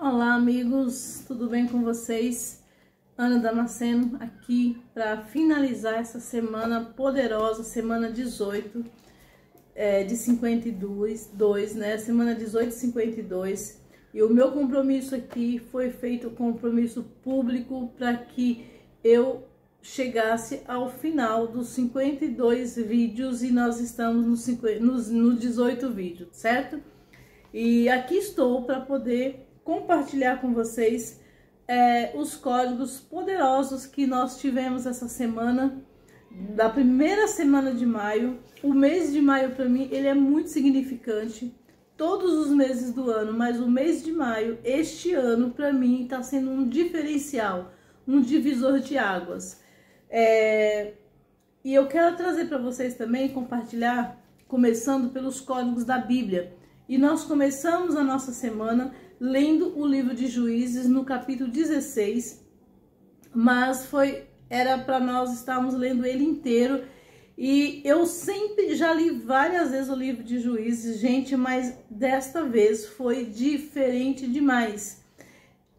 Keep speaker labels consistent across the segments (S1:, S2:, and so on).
S1: Olá amigos, tudo bem com vocês? Ana Damasceno aqui para finalizar essa semana poderosa, semana 18 de 52, né? Semana 18 de 52. E o meu compromisso aqui foi feito compromisso público para que eu chegasse ao final dos 52 vídeos e nós estamos no 18 vídeos, certo? E aqui estou para poder compartilhar com vocês os códigos poderosos que nós tivemos essa semana, da primeira semana de maio. O mês de maio para mim ele é muito significante, todos os meses do ano, mas o mês de maio, este ano, para mim está sendo um diferencial, um divisor de águas. E eu quero trazer para vocês também, compartilhar, começando pelos códigos da Bíblia. E nós começamos a nossa semana lendo o livro de Juízes no capítulo 16, mas era para nós estarmos lendo ele inteiro. E eu sempre já li várias vezes o livro de Juízes, gente, mas desta vez foi diferente demais.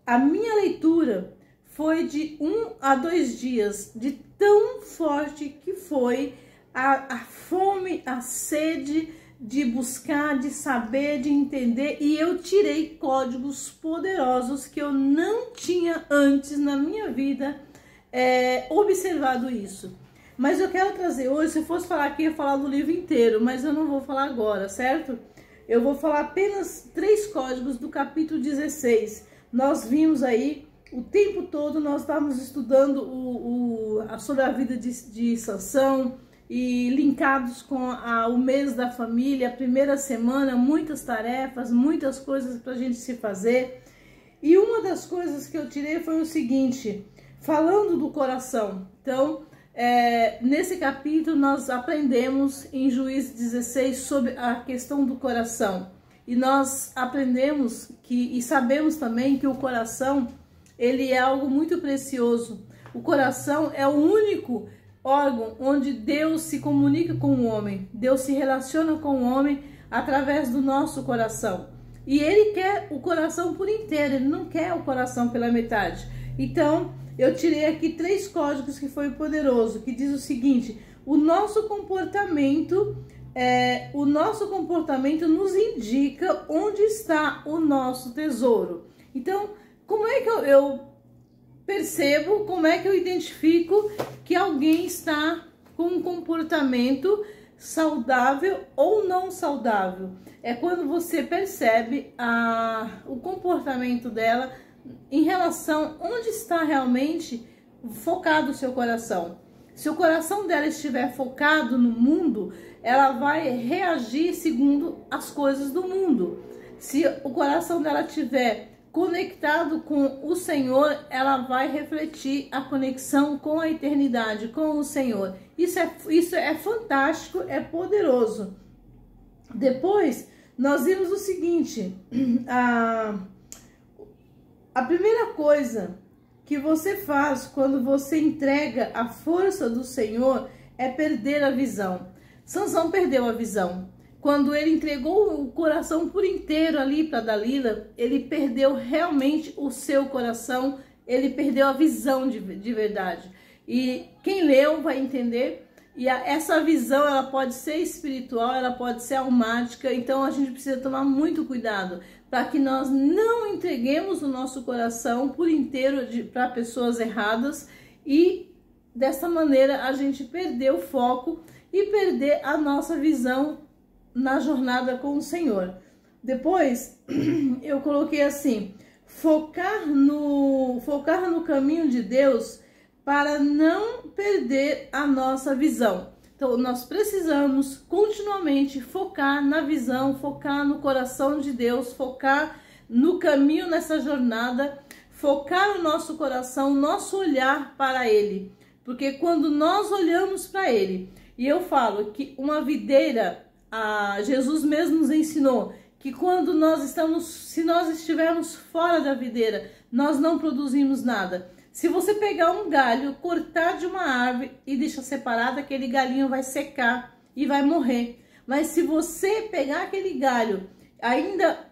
S1: A minha leitura foi de 1 a 2 dias, de tão forte que foi a fome, a sede de buscar, de saber, de entender, e eu tirei códigos poderosos que eu não tinha antes na minha vida observado isso. Mas eu quero trazer hoje, se eu fosse falar aqui, eu ia falar do livro inteiro, mas eu não vou falar agora, certo? Eu vou falar apenas 3 códigos do capítulo 16. Nós vimos aí, o tempo todo nós estávamos estudando sobre a vida de Sansão, e linkados com o mês da família, a primeira semana, muitas tarefas, muitas coisas para a gente se fazer. E uma das coisas que eu tirei foi o seguinte, falando do coração. Então, nesse capítulo nós aprendemos em Juízes 16 sobre a questão do coração. E nós aprendemos e sabemos também que o coração, ele é algo muito precioso. O coração é o único órgão onde Deus se comunica com o homem. Deus se relaciona com o homem através do nosso coração. E Ele quer o coração por inteiro, Ele não quer o coração pela metade. Então, eu tirei aqui 3 códigos que foi poderoso, que diz o seguinte: o nosso comportamento nos indica onde está o nosso tesouro. Então, como é que eu percebo, como é que eu identifico que alguém está com um comportamento saudável ou não saudável? É quando você percebe o comportamento dela em relação onde está realmente focado o seu coração. Se o coração dela estiver focado no mundo, ela vai reagir segundo as coisas do mundo. Se o coração dela estiver conectado com o Senhor, ela vai refletir a conexão com a eternidade, com o Senhor. Isso é fantástico, é poderoso. Depois, nós vimos o seguinte, a primeira coisa que você faz quando você entrega a força do Senhor é perder a visão. Sansão perdeu a visão. Quando ele entregou o coração por inteiro ali para Dalila, ele perdeu realmente o seu coração, ele perdeu a visão de verdade. E quem leu vai entender, e essa visão ela pode ser espiritual, ela pode ser almática, então a gente precisa tomar muito cuidado para que nós não entreguemos o nosso coração por inteiro para pessoas erradas e dessa maneira a gente perder o foco e perder a nossa visão na jornada com o Senhor. Depois eu coloquei assim: focar no caminho de Deus para não perder a nossa visão. Então nós precisamos continuamente focar na visão, focar no coração de Deus, focar no caminho nessa jornada, focar o nosso coração, nosso olhar para Ele. Porque quando nós olhamos para Ele, e eu falo que uma videira, Jesus mesmo nos ensinou que quando se nós estivermos fora da videira, nós não produzimos nada. Se você pegar um galho, cortar de uma árvore e deixar separado, aquele galinho vai secar e vai morrer. Mas se você pegar aquele galho ainda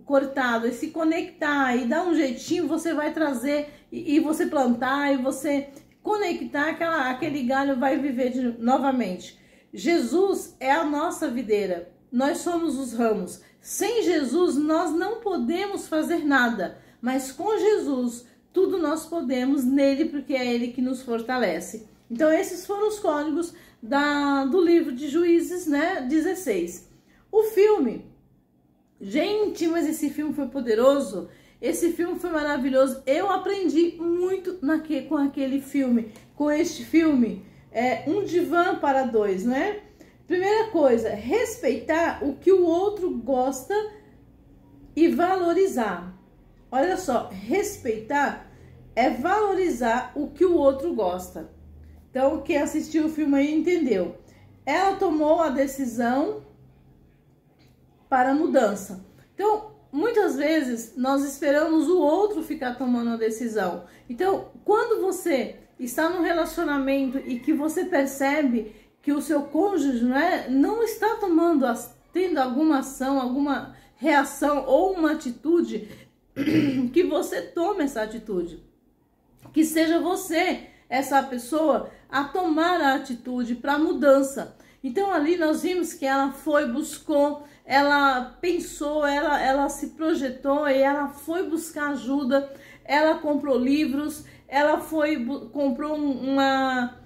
S1: cortado e se conectar e dar um jeitinho, você vai trazer e você plantar e você conectar, aquele galho vai viver novamente. Jesus é a nossa videira, nós somos os ramos. Sem Jesus nós não podemos fazer nada, mas com Jesus tudo nós podemos nele, porque é ele que nos fortalece. Então esses foram os códigos do livro de Juízes, né, 16. O filme, gente, mas esse filme foi poderoso, esse filme foi maravilhoso. Eu aprendi muito com aquele filme, com este filme, Um Divã para Dois, né? Primeira coisa, respeitar o que o outro gosta e valorizar. Olha só, respeitar é valorizar o que o outro gosta. Então, quem assistiu o filme aí entendeu. Ela tomou a decisão para a mudança. Então, muitas vezes, nós esperamos o outro ficar tomando a decisão. Então, quando você está num relacionamento e que você percebe que o seu cônjuge não está tendo alguma ação, alguma reação ou uma atitude, que você tome essa atitude. Que seja você, essa pessoa, a tomar a atitude para a mudança. Então ali nós vimos que ela buscou, ela pensou, ela se projetou e ela foi buscar ajuda, ela comprou livros, ela comprou uma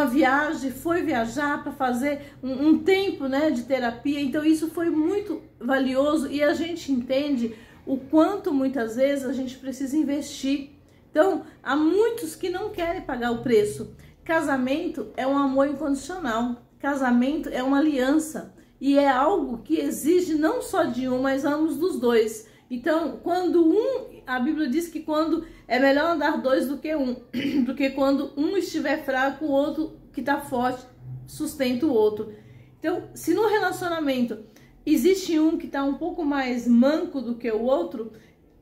S1: viagem, foi viajar para fazer um tempo, né, de terapia. Então isso foi muito valioso e a gente entende o quanto muitas vezes a gente precisa investir. Então há muitos que não querem pagar o preço. Casamento é um amor incondicional, casamento é uma aliança e é algo que exige não só de um, mas ambos dos dois. Então, a Bíblia diz que quando é melhor andar dois do que um, porque quando um estiver fraco, o outro que está forte sustenta o outro. Então, se no relacionamento existe um que está um pouco mais manco do que o outro,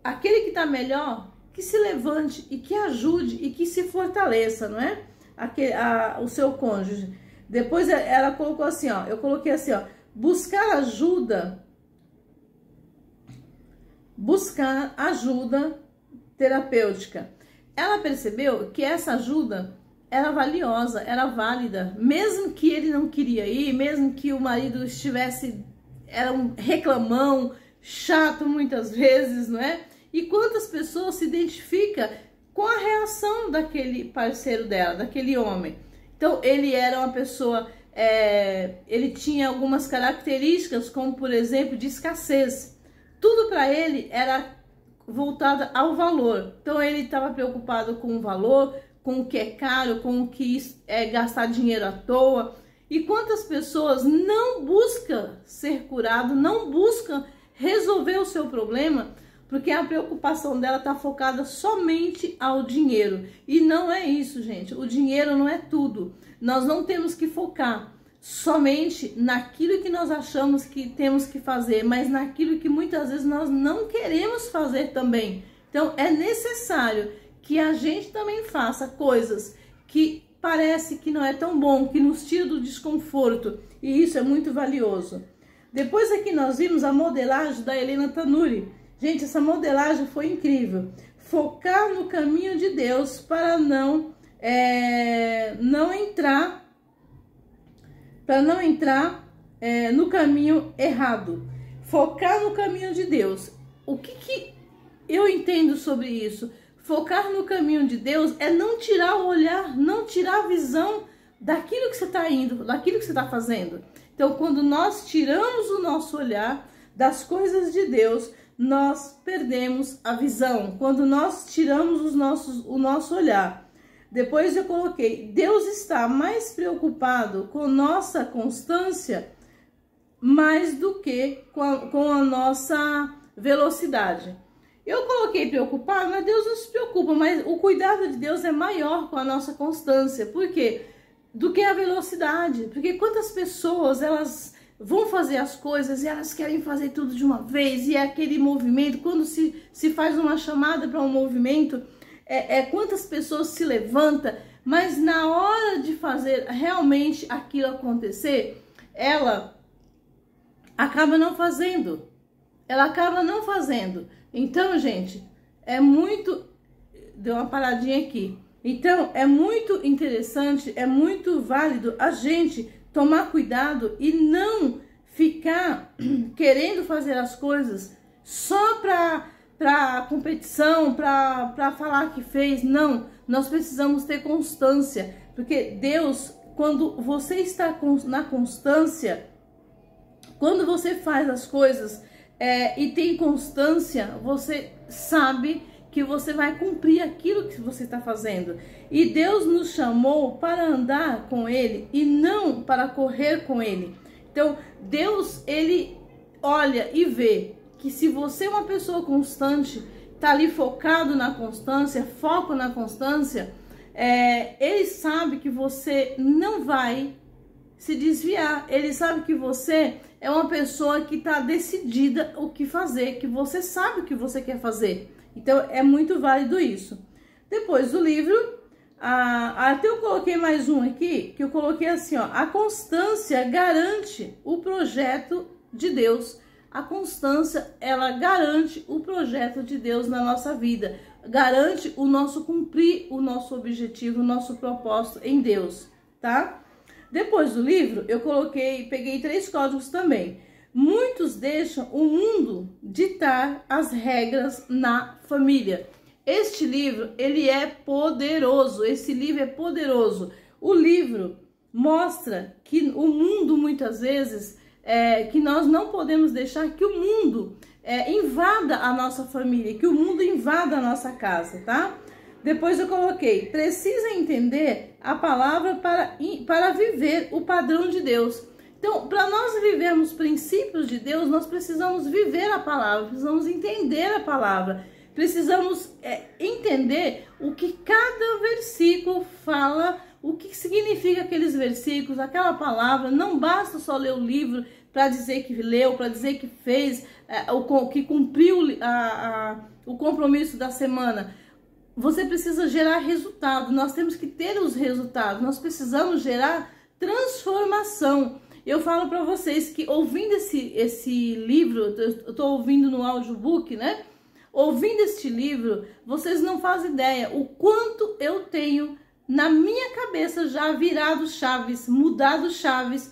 S1: aquele que está melhor, que se levante e que ajude e que se fortaleça, não é? O seu cônjuge. Depois ela colocou assim, ó, eu coloquei assim, ó, buscar ajuda terapêutica. Ela percebeu que essa ajuda era valiosa, era válida, mesmo que ele não queria ir, mesmo que o marido era um reclamão, chato muitas vezes, não é? E quantas pessoas se identificam com a reação daquele parceiro dela, daquele homem. Então ele era uma pessoa, ele tinha algumas características, como por exemplo de escassez. Tudo para ele era voltado ao valor. Então ele estava preocupado com o valor, com o que é caro, com o que é gastar dinheiro à toa. E quantas pessoas não buscam ser curado, não buscam resolver o seu problema, porque a preocupação dela está focada somente ao dinheiro. E não é isso, gente. O dinheiro não é tudo. Nós não temos que focar somente naquilo que nós achamos que temos que fazer, mas naquilo que muitas vezes nós não queremos fazer também. Então é necessário que a gente também faça coisas que parece que não é tão bom, que nos tira do desconforto, e isso é muito valioso. Depois aqui nós vimos a modelagem da Helena Tanuri. Gente, essa modelagem foi incrível. Focar no caminho de Deus para não entrar no caminho errado. Focar no caminho de Deus. O que eu entendo sobre isso? Focar no caminho de Deus é não tirar o olhar, não tirar a visão daquilo que você está indo, daquilo que você está fazendo. Então, quando nós tiramos o nosso olhar das coisas de Deus, nós perdemos a visão. Quando nós tiramos o nosso olhar. Depois eu coloquei, Deus está mais preocupado com nossa constância mais do que com a nossa velocidade. Eu coloquei preocupado, mas Deus não se preocupa, mas o cuidado de Deus é maior com a nossa constância. Por quê? Do que a velocidade. Porque quantas pessoas, elas vão fazer as coisas e elas querem fazer tudo de uma vez, e é aquele movimento, quando se faz uma chamada para um movimento, quantas pessoas se levantam, mas na hora de fazer realmente aquilo acontecer, acaba não fazendo. Ela acaba não fazendo. Então, gente, é muito... Deu uma paradinha aqui. Então, é muito interessante, é muito válido a gente tomar cuidado e não ficar querendo fazer as coisas só para competição, para falar que fez. Não, nós precisamos ter constância, porque Deus, quando você está na constância, quando você faz as coisas e tem constância, você sabe que você vai cumprir aquilo que você está fazendo. E Deus nos chamou para andar com Ele e não para correr com Ele. Então, Deus, Ele olha e vê que se você é uma pessoa constante, está ali focado na constância, foco na constância, Ele sabe que você não vai se desviar. Ele sabe que você é uma pessoa que está decidida o que fazer, que você sabe o que você quer fazer. Então, é muito válido isso. Depois do livro, até eu coloquei mais um aqui, que eu coloquei assim, ó, a constância garante o projeto de Deus. A constância, ela garante o projeto de Deus na nossa vida, garante o nosso cumprir o nosso objetivo, o nosso propósito em Deus, tá? Depois do livro, eu peguei 3 códigos também. Muitos deixam o mundo ditar as regras na família. Este livro, ele é poderoso. Esse livro é poderoso. O livro mostra que o mundo, muitas vezes, que nós não podemos deixar que o mundo invada a nossa família, que o mundo invada a nossa casa, tá? Depois eu coloquei, precisa entender a palavra para viver o padrão de Deus. Então, para nós vivermos princípios de Deus, nós precisamos viver a palavra, precisamos entender a palavra, precisamos entender o que cada versículo fala, o que significa aqueles versículos, aquela palavra. Não basta só ler o livro para dizer que leu, para dizer que fez, que cumpriu o compromisso da semana. Você precisa gerar resultado, nós temos que ter os resultados, nós precisamos gerar transformação. Eu falo para vocês que ouvindo esse livro, eu estou ouvindo no audiobook, né? Ouvindo este livro, vocês não fazem ideia o quanto eu tenho na minha cabeça já virado chaves, mudado chaves,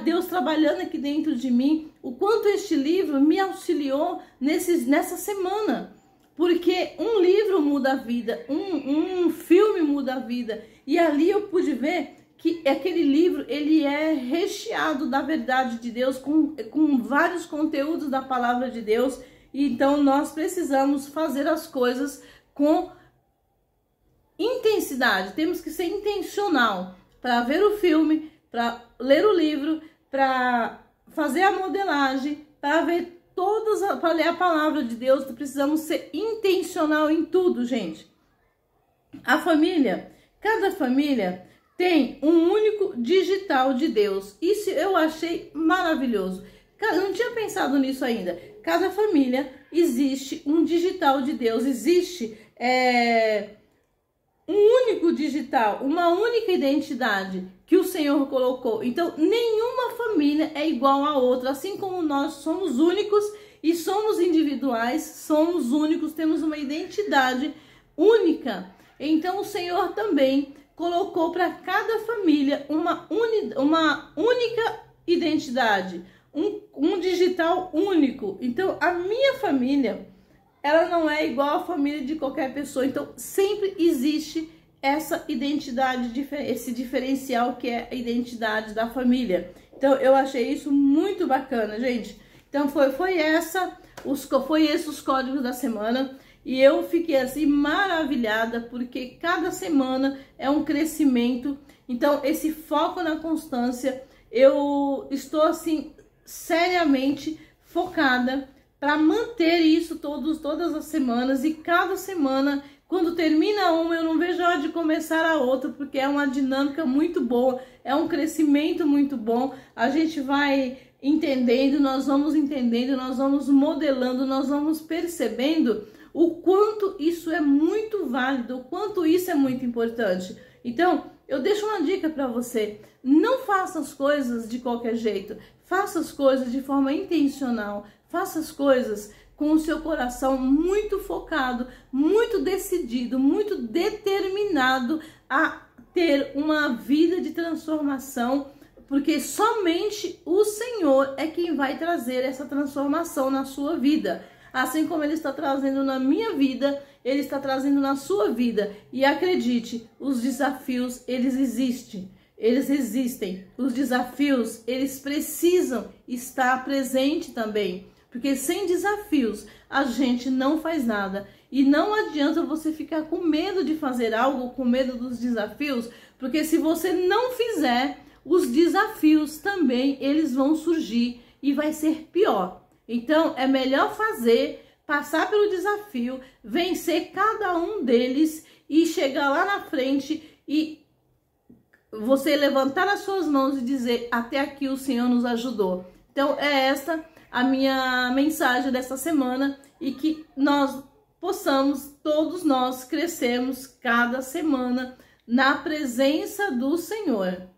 S1: Deus trabalhando aqui dentro de mim, o quanto este livro me auxiliou nessa semana. Porque um livro muda a vida, um filme muda a vida. E ali eu pude ver que aquele livro, ele é recheado da verdade de Deus, com vários conteúdos da palavra de Deus. E então nós precisamos fazer as coisas com intensidade. Temos que ser intencional para ver o filme, para ler o livro, para fazer a modelagem, para ver para ler a palavra de Deus. Precisamos ser intencional em tudo, gente. A família, cada família tem um único digital de Deus. Isso eu achei maravilhoso. Eu não tinha pensado nisso ainda. Cada família existe um digital de Deus. Existe um único digital, uma única identidade que o Senhor colocou. Então, nenhuma família é igual a outra. Assim como nós somos únicos e somos individuais, somos únicos, temos uma identidade única. Então, o Senhor também colocou para cada família uma única identidade, um digital único. Então, a minha família, ela não é igual à família de qualquer pessoa. Então, sempre existe essa identidade, esse diferencial que é a identidade da família. Então, eu achei isso muito bacana, gente. Então, foi esses os códigos da semana. E eu fiquei assim maravilhada, porque cada semana é um crescimento. Então, esse foco na constância, eu estou assim seriamente focada para manter isso todas as semanas. E cada semana, quando termina uma, eu não vejo a hora de começar a outra, porque é uma dinâmica muito boa, é um crescimento muito bom. A gente vai entendendo, nós vamos modelando, nós vamos percebendo o quanto isso é muito válido, o quanto isso é muito importante. Então, eu deixo uma dica para você: não faça as coisas de qualquer jeito, faça as coisas de forma intencional, faça as coisas com o seu coração muito focado, muito decidido, muito determinado a ter uma vida de transformação, porque somente o Senhor é quem vai trazer essa transformação na sua vida. Assim como Ele está trazendo na minha vida, Ele está trazendo na sua vida. E acredite, os desafios, eles existem. Eles existem. Os desafios, eles precisam estar presente também. Porque sem desafios, a gente não faz nada. E não adianta você ficar com medo de fazer algo, com medo dos desafios, porque se você não fizer, os desafios também, eles vão surgir e vai ser pior. Então, é melhor fazer, passar pelo desafio, vencer cada um deles e chegar lá na frente e você levantar as suas mãos e dizer: até aqui o Senhor nos ajudou. Então, é esta a minha mensagem dessa semana, e que nós possamos, todos nós, crescermos cada semana na presença do Senhor.